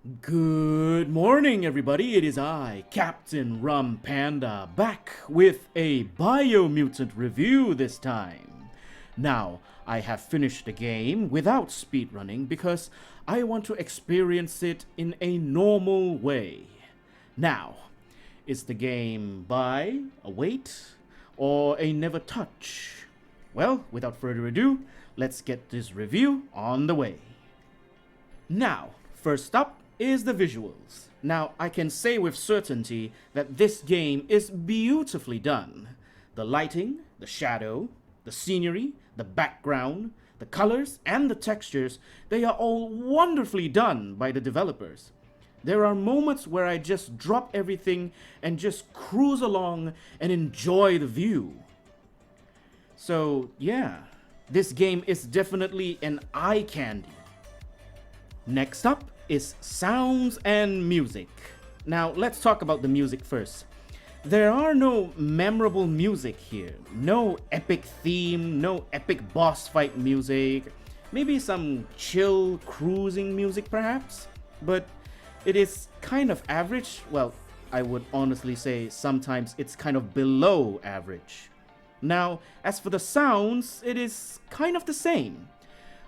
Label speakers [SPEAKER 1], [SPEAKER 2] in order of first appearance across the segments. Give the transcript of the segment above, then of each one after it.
[SPEAKER 1] Good morning, everybody. It is I, Captain Rum Panda, back with a Biomutant review this time. Now, I have finished the game without speedrunning because I want to experience it in a normal way. Now, is the game buy, a wait, or a never touch? Well, without further ado, let's get this review on the way. Now, first up is the visuals. Now, I can say with certainty that this game is beautifully done. The lighting, the shadow, the scenery, the background, the colors, and the textures, they are all wonderfully done by the developers. There are moments where I just drop everything and just cruise along and enjoy the view. So, yeah, this game is definitely an eye candy. Next up is sounds and music. Now, let's talk about the music first. There are no memorable music here. No epic theme, no epic boss fight music. Maybe some chill cruising music perhaps, but it is kind of average. Well, I would honestly say sometimes it's kind of below average. Now, as for the sounds, it is kind of the same.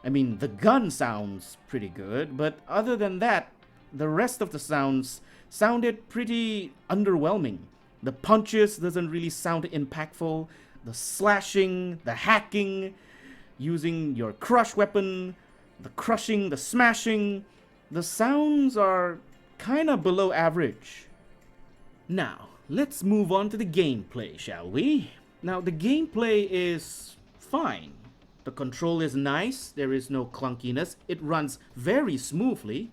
[SPEAKER 1] I mean, the gun sounds pretty good, but other than that, the rest of the sounds sounded pretty underwhelming. The punches doesn't really sound impactful. The slashing, the hacking, using your crush weapon, the crushing, the smashing, the sounds are kinda below average. Now, let's move on to the gameplay, shall we? Now, the gameplay is fine. The control is nice, there is no clunkiness, it runs very smoothly.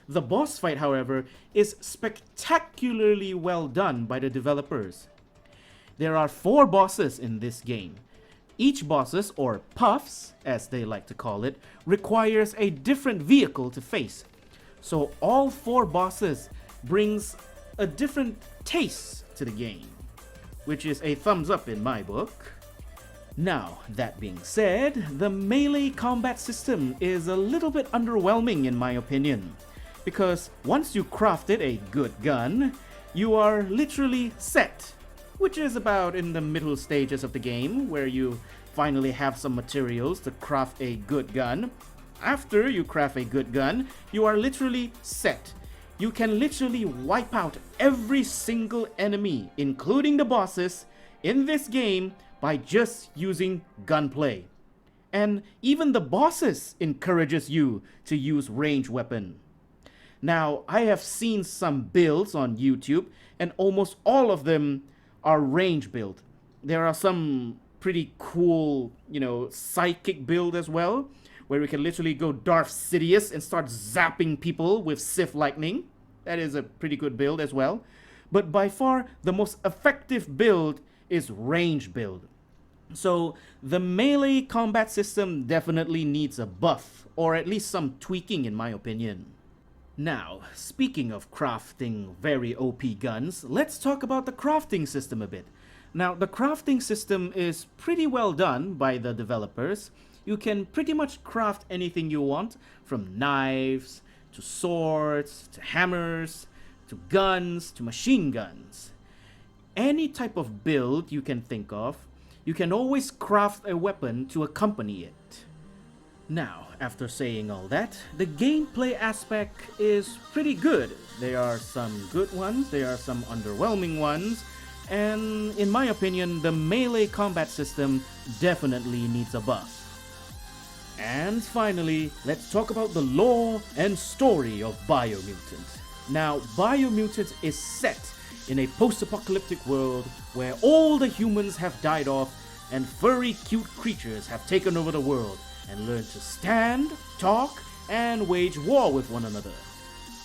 [SPEAKER 1] The boss fight, however, is spectacularly well done by the developers. There are 4 bosses in this game. Each bosses, or puffs, as they like to call it, requires a different vehicle to face. So all 4 bosses brings a different taste to the game, which is a thumbs up in my book. Now, that being said, the melee combat system is a little bit underwhelming in my opinion, because once you crafted a good gun, you are literally set, which is about in the middle stages of the game, where you finally have some materials to craft a good gun. After you craft a good gun, you are literally set. You can literally wipe out every single enemy, including the bosses, in this game by just using gunplay. And even the bosses encourages you to use ranged weapon. Now, I have seen some builds on YouTube and almost all of them are range build. There are some pretty cool, sidekick build as well, where we can literally go Darth Sidious and start zapping people with Sith lightning. That is a pretty good build as well. But by far, the most effective build is range build. So the melee combat system definitely needs a buff, or at least some tweaking in my opinion. Now, speaking of crafting very OP guns, let's talk about the crafting system a bit. Now, the crafting system is pretty well done by the developers. You can pretty much craft anything you want, from knives, to swords, to hammers, to guns, to machine guns. Any type of build you can think of, you can always craft a weapon to accompany it. Now, after saying all that, the gameplay aspect is pretty good. There are some good ones, there are some underwhelming ones, and in my opinion, the melee combat system definitely needs a buff. And finally, let's talk about the lore and story of Biomutant. Now, Biomutant is set in a post-apocalyptic world where all the humans have died off and furry cute creatures have taken over the world and learned to stand, talk, and wage war with one another.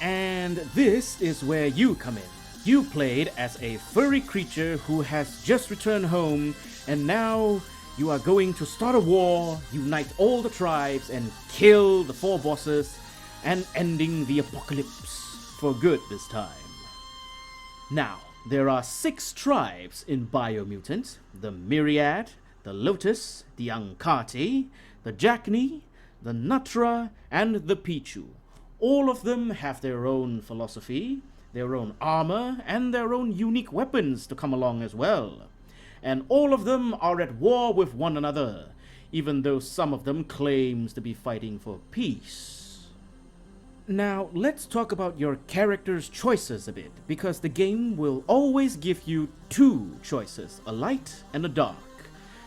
[SPEAKER 1] And this is where you come in. You played as a furry creature who has just returned home, and now you are going to start a war, unite all the tribes, and kill the 4 bosses, and ending the apocalypse for good this time. Now, there are 6 tribes in Biomutant: the Myriad, the Lotus, the Ankati, the Jacni, the Natra, and the Pichu. All of them have their own philosophy, their own armor, and their own unique weapons to come along as well. And all of them are at war with one another, even though some of them claims to be fighting for peace. Now, let's talk about your character's choices a bit, because the game will always give you two choices, a light and a dark.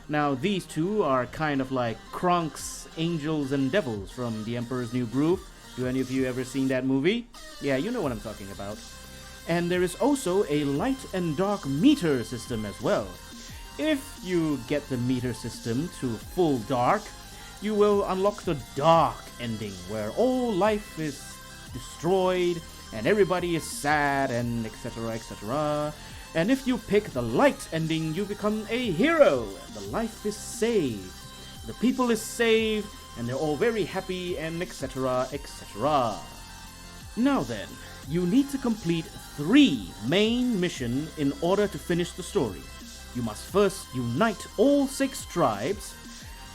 [SPEAKER 1] Now, these two are kind of like Kronk's Angels and Devils from The Emperor's New Groove. Do any of you ever seen that movie? Yeah, you know what I'm talking about. And there is also a light and dark meter system as well. If you get the meter system to full dark, you will unlock the dark ending, where all life is destroyed and everybody is sad and etc, etc. And if you pick the light ending, you become a hero. The life is saved, the people is saved, and they're all very happy and etc, etc. Now then, you need to complete 3 main missions in order to finish the story. You must first unite all 6 tribes,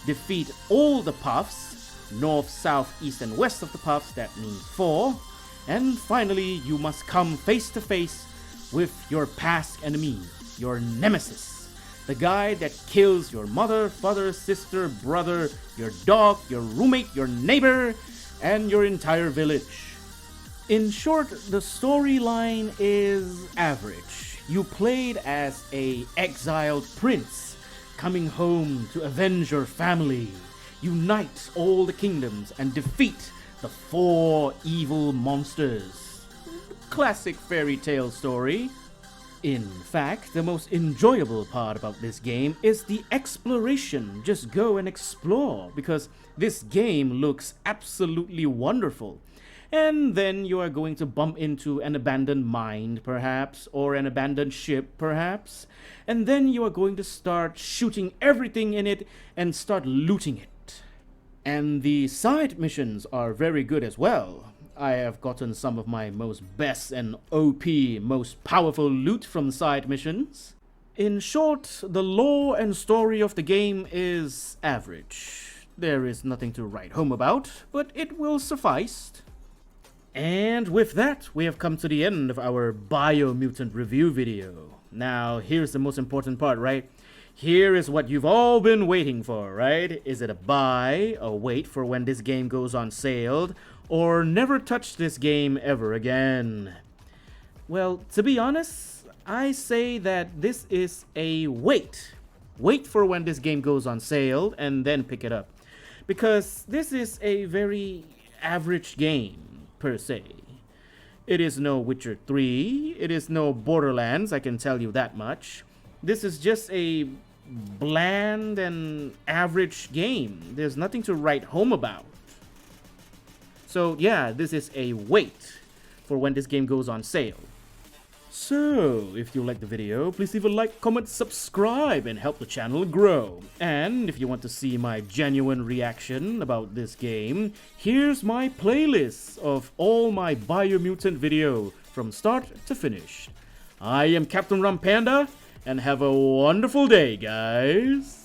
[SPEAKER 1] defeat all the puffs, north, south, east, and west of the puffs, that means 4, and finally you must come face to face with your past enemy, your nemesis, the guy that kills your mother, father, sister, brother, your dog, your roommate, your neighbor, and your entire village. In short, the storyline is average. You played as a exiled prince, coming home to avenge your family, unite all the kingdoms, and defeat the 4 evil monsters. Classic fairy tale story. In fact, the most enjoyable part about this game is the exploration. Just go and explore, because this game looks absolutely wonderful. And then you are going to bump into an abandoned mine, perhaps, or an abandoned ship, perhaps. And then you are going to start shooting everything in it and start looting it. And the side missions are very good as well. I have gotten some of my most best and OP, most powerful loot from side missions. In short, the lore and story of the game is average. There is nothing to write home about, but it will suffice. And with that, we have come to the end of our Biomutant review video. Now, here's the most important part, right? Here is what you've all been waiting for, right? Is it a buy, a wait for when this game goes on sale, or never touch this game ever again? Well, to be honest, I say that this is a wait. Wait for when this game goes on sale and then pick it up. Because this is a very average game, per se. It is no Witcher 3, it is no Borderlands, I can tell you that much. This is just a bland and average game. There's nothing to write home about. So yeah, this is a wait for when this game goes on sale. So, if you like the video, please leave a like, comment, subscribe, and help the channel grow. And if you want to see my genuine reaction about this game, here's my playlist of all my Biomutant video from start to finish. I am Captain Rum Panda, and have a wonderful day, guys!